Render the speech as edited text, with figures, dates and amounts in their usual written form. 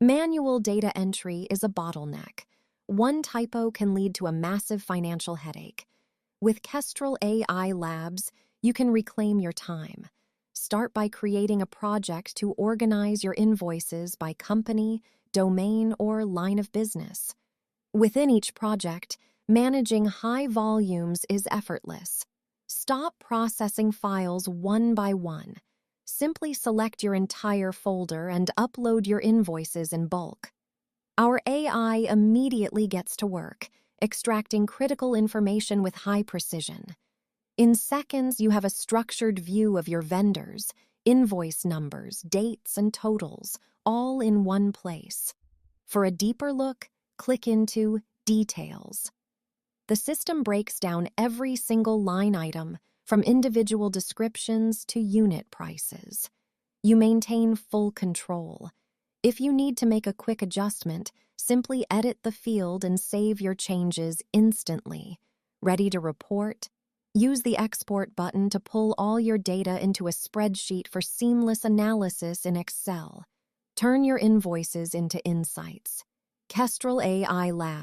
Manual data entry is a bottleneck. One typo can lead to a massive financial headache. With Kestral AI Labs, you can reclaim your time. Start by creating a project to organize your invoices by company, domain, or line of business. Within each project, managing high volumes is effortless. Stop processing files one by one. Simply select your entire folder and upload your invoices in bulk. Our AI immediately gets to work, extracting critical information with high precision. In seconds, you have a structured view of your vendors, invoice numbers, dates, and totals, all in one place. For a deeper look, click into Details. The system breaks down every single line item, from individual descriptions to unit prices. You maintain full control. If you need to make a quick adjustment, simply edit the field and save your changes instantly. Ready to report? Use the Export button to pull all your data into a spreadsheet for seamless analysis in Excel. Turn your invoices into insights. Kestral AI Lab